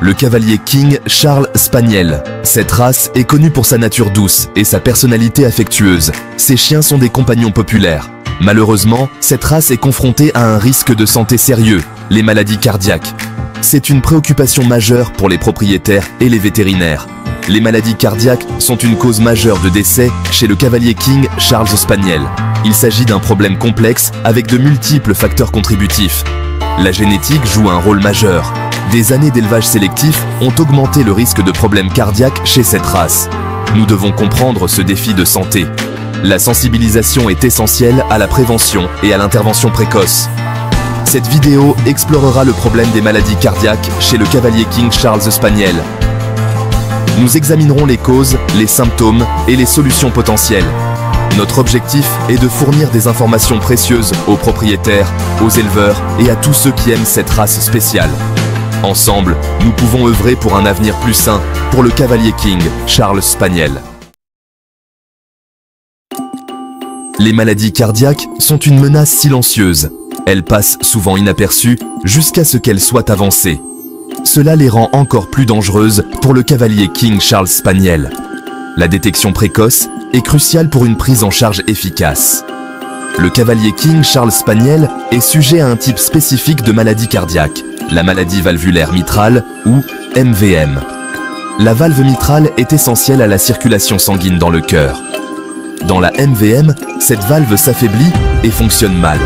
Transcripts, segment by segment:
le cavalier King Charles Spaniel. Cette race est connue pour sa nature douce et sa personnalité affectueuse. Ces chiens sont des compagnons populaires. Malheureusement, cette race est confrontée à un risque de santé sérieux, les maladies cardiaques. C'est une préoccupation majeure pour les propriétaires et les vétérinaires. Les maladies cardiaques sont une cause majeure de décès chez le cavalier King Charles Spaniel. Il s'agit d'un problème complexe avec de multiples facteurs contributifs. La génétique joue un rôle majeur. Des années d'élevage sélectif ont augmenté le risque de problèmes cardiaques chez cette race. Nous devons comprendre ce défi de santé. La sensibilisation est essentielle à la prévention et à l'intervention précoce. Cette vidéo explorera le problème des maladies cardiaques chez le cavalier King Charles Spaniel. Nous examinerons les causes, les symptômes et les solutions potentielles. Notre objectif est de fournir des informations précieuses aux propriétaires, aux éleveurs et à tous ceux qui aiment cette race spéciale. Ensemble, nous pouvons œuvrer pour un avenir plus sain pour le cavalier King Charles Spaniel. Les maladies cardiaques sont une menace silencieuse. Elles passent souvent inaperçues jusqu'à ce qu'elles soient avancées. Cela les rend encore plus dangereuses pour le cavalier King Charles Spaniel. La détection précoce est cruciale pour une prise en charge efficace. Le cavalier King Charles Spaniel est sujet à un type spécifique de maladie cardiaque, la maladie valvulaire mitrale ou MVM. La valve mitrale est essentielle à la circulation sanguine dans le cœur. Dans la MVM, cette valve s'affaiblit et fonctionne mal.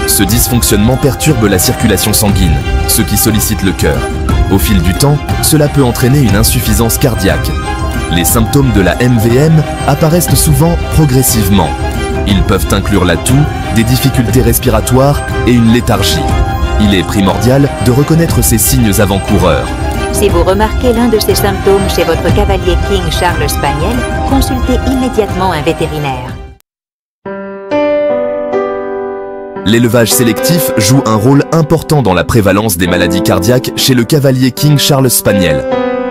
Ce dysfonctionnement perturbe la circulation sanguine, ce qui sollicite le cœur. Au fil du temps, cela peut entraîner une insuffisance cardiaque. Les symptômes de la MVM apparaissent souvent progressivement. Ils peuvent inclure la toux, des difficultés respiratoires et une léthargie. Il est primordial de reconnaître ces signes avant-coureurs. Si vous remarquez l'un de ces symptômes chez votre cavalier King Charles Spaniel, consultez immédiatement un vétérinaire. L'élevage sélectif joue un rôle important dans la prévalence des maladies cardiaques chez le cavalier King Charles Spaniel.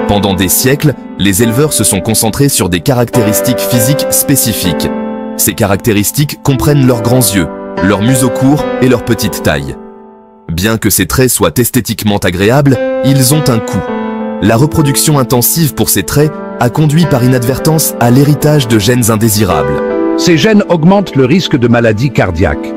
Pendant des siècles, les éleveurs se sont concentrés sur des caractéristiques physiques spécifiques. Ces caractéristiques comprennent leurs grands yeux, leur museau court et leur petite taille. Bien que ces traits soient esthétiquement agréables, ils ont un coût. La reproduction intensive pour ces traits a conduit par inadvertance à l'héritage de gènes indésirables. Ces gènes augmentent le risque de maladies cardiaques.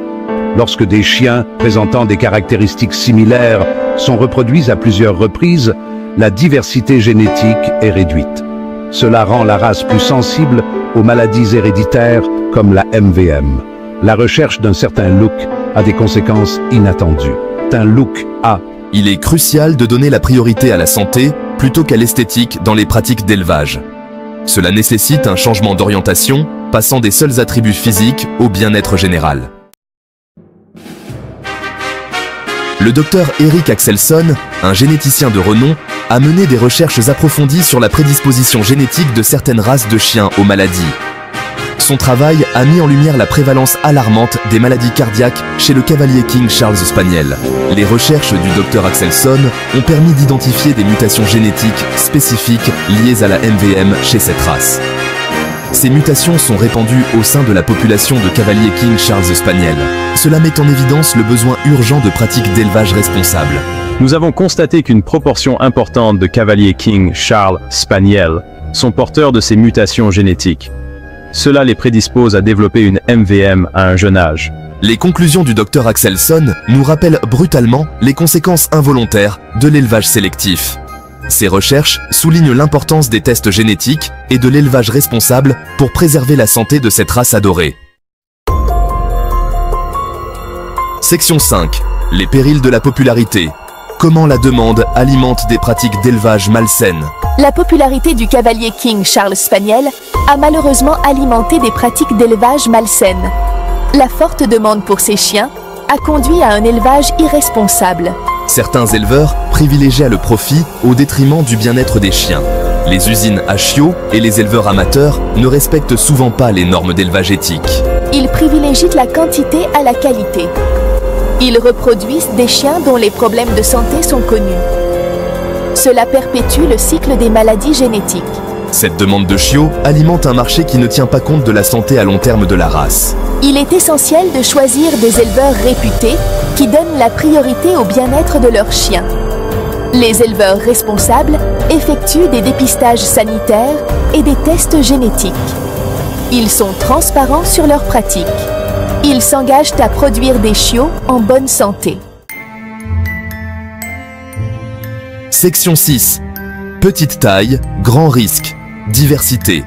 Lorsque des chiens présentant des caractéristiques similaires sont reproduits à plusieurs reprises, la diversité génétique est réduite. Cela rend la race plus sensible aux maladies héréditaires comme la MVM. La recherche d'un certain look a des conséquences inattendues. Un look A. Il est crucial de donner la priorité à la santé plutôt qu'à l'esthétique dans les pratiques d'élevage. Cela nécessite un changement d'orientation, passant des seuls attributs physiques au bien-être général. Le docteur Eric Axelsson, un généticien de renom, a mené des recherches approfondies sur la prédisposition génétique de certaines races de chiens aux maladies. Son travail a mis en lumière la prévalence alarmante des maladies cardiaques chez le cavalier King Charles Spaniel. Les recherches du docteur Axelsson ont permis d'identifier des mutations génétiques spécifiques liées à la MVM chez cette race. Ces mutations sont répandues au sein de la population de cavaliers King Charles Spaniel. Cela met en évidence le besoin urgent de pratiques d'élevage responsables. Nous avons constaté qu'une proportion importante de cavaliers King Charles Spaniel sont porteurs de ces mutations génétiques. Cela les prédispose à développer une MVM à un jeune âge. Les conclusions du docteur Axelsson nous rappellent brutalement les conséquences involontaires de l'élevage sélectif. Ces recherches soulignent l'importance des tests génétiques et de l'élevage responsable pour préserver la santé de cette race adorée. Section 5. Les périls de la popularité. Comment la demande alimente des pratiques d'élevage malsaines. La popularité du cavalier King Charles Spaniel a malheureusement alimenté des pratiques d'élevage malsaines. La forte demande pour ces chiens a conduit à un élevage irresponsable. Certains éleveurs privilégient le profit au détriment du bien-être des chiens. Les usines à chiots et les éleveurs amateurs ne respectent souvent pas les normes d'élevage éthique. Ils privilégient la quantité à la qualité. Ils reproduisent des chiens dont les problèmes de santé sont connus. Cela perpétue le cycle des maladies génétiques. Cette demande de chiots alimente un marché qui ne tient pas compte de la santé à long terme de la race. Il est essentiel de choisir des éleveurs réputés qui donnent la priorité au bien-être de leurs chiens. Les éleveurs responsables effectuent des dépistages sanitaires et des tests génétiques. Ils sont transparents sur leurs pratiques. Ils s'engagent à produire des chiots en bonne santé. Section 6. Petite taille, grand risque, diversité.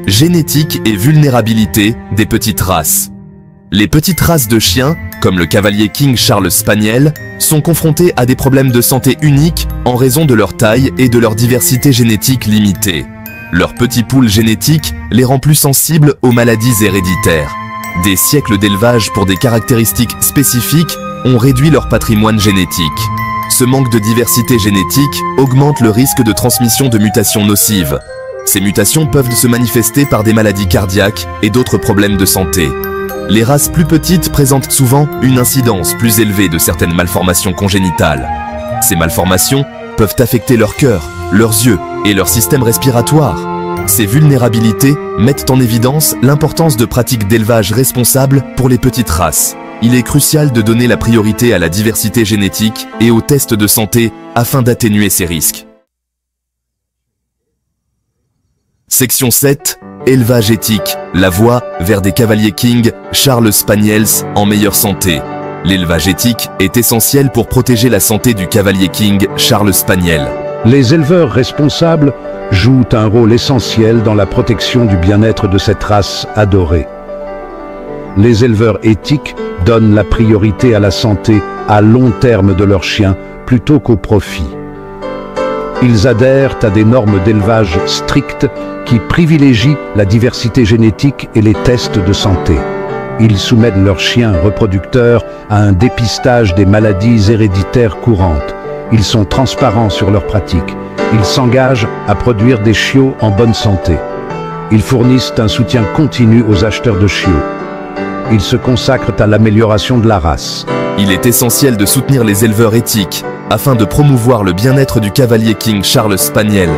Génétique et vulnérabilité des petites races. Les petites races de chiens, comme le cavalier King Charles Spaniel, sont confrontées à des problèmes de santé uniques en raison de leur taille et de leur diversité génétique limitée. Leur petit pool génétique les rend plus sensibles aux maladies héréditaires. Des siècles d'élevage pour des caractéristiques spécifiques ont réduit leur patrimoine génétique. Ce manque de diversité génétique augmente le risque de transmission de mutations nocives. Ces mutations peuvent se manifester par des maladies cardiaques et d'autres problèmes de santé. Les races plus petites présentent souvent une incidence plus élevée de certaines malformations congénitales. Ces malformations peuvent affecter leur cœur, leurs yeux et leur système respiratoire. Ces vulnérabilités mettent en évidence l'importance de pratiques d'élevage responsables pour les petites races. Il est crucial de donner la priorité à la diversité génétique et aux tests de santé afin d'atténuer ces risques. Section 7. Élevage éthique, la voie vers des cavaliers King Charles Spaniels en meilleure santé. L'élevage éthique est essentiel pour protéger la santé du cavalier King Charles Spaniel. Les éleveurs responsables jouent un rôle essentiel dans la protection du bien-être de cette race adorée. Les éleveurs éthiques donnent la priorité à la santé à long terme de leurs chiens plutôt qu'au profit. Ils adhèrent à des normes d'élevage strictes qui privilégient la diversité génétique et les tests de santé. Ils soumettent leurs chiens reproducteurs à un dépistage des maladies héréditaires courantes. Ils sont transparents sur leurs pratiques. Ils s'engagent à produire des chiots en bonne santé. Ils fournissent un soutien continu aux acheteurs de chiots. Ils se consacrent à l'amélioration de la race. Il est essentiel de soutenir les éleveurs éthiques afin de promouvoir le bien-être du cavalier King Charles Spaniel.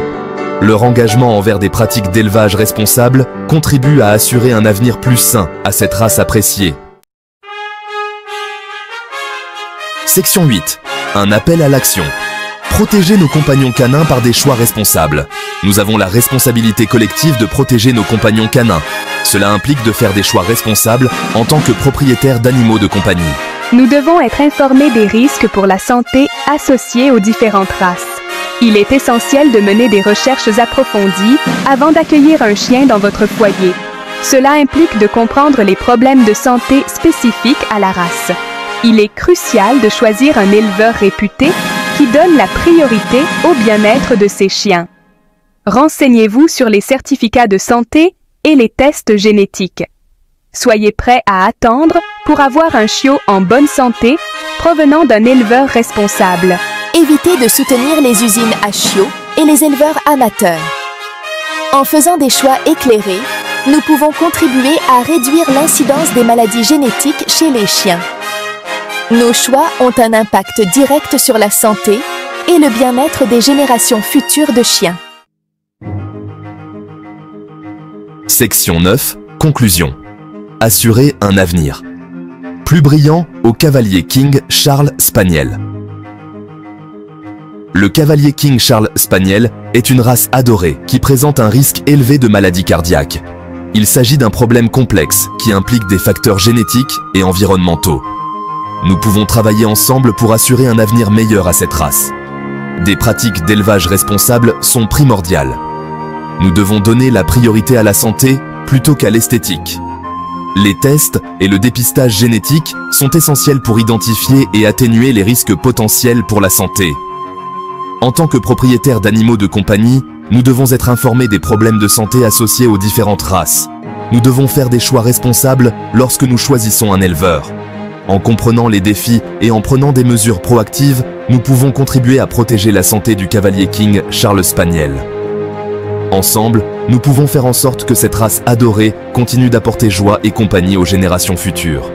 Leur engagement envers des pratiques d'élevage responsables contribue à assurer un avenir plus sain à cette race appréciée. Section 8. Un appel à l'action. Protéger nos compagnons canins par des choix responsables. Nous avons la responsabilité collective de protéger nos compagnons canins. Cela implique de faire des choix responsables en tant que propriétaires d'animaux de compagnie. Nous devons être informés des risques pour la santé associés aux différentes races. Il est essentiel de mener des recherches approfondies avant d'accueillir un chien dans votre foyer. Cela implique de comprendre les problèmes de santé spécifiques à la race. Il est crucial de choisir un éleveur réputé qui donne la priorité au bien-être de ses chiens. Renseignez-vous sur les certificats de santé et les tests génétiques. Soyez prêts à attendre pour avoir un chiot en bonne santé provenant d'un éleveur responsable. Évitez de soutenir les usines à chiots et les éleveurs amateurs. En faisant des choix éclairés, nous pouvons contribuer à réduire l'incidence des maladies génétiques chez les chiens. Nos choix ont un impact direct sur la santé et le bien-être des générations futures de chiens. Section 9. Conclusion. Assurer un avenir plus brillant au cavalier King Charles Spaniel. Le cavalier King Charles Spaniel est une race adorée qui présente un risque élevé de maladies cardiaques. Il s'agit d'un problème complexe qui implique des facteurs génétiques et environnementaux. Nous pouvons travailler ensemble pour assurer un avenir meilleur à cette race. Des pratiques d'élevage responsables sont primordiales. Nous devons donner la priorité à la santé plutôt qu'à l'esthétique. Les tests et le dépistage génétique sont essentiels pour identifier et atténuer les risques potentiels pour la santé. En tant que propriétaires d'animaux de compagnie, nous devons être informés des problèmes de santé associés aux différentes races. Nous devons faire des choix responsables lorsque nous choisissons un éleveur. En comprenant les défis et en prenant des mesures proactives, nous pouvons contribuer à protéger la santé du cavalier King Charles Spaniel. Ensemble, nous pouvons faire en sorte que cette race adorée continue d'apporter joie et compagnie aux générations futures.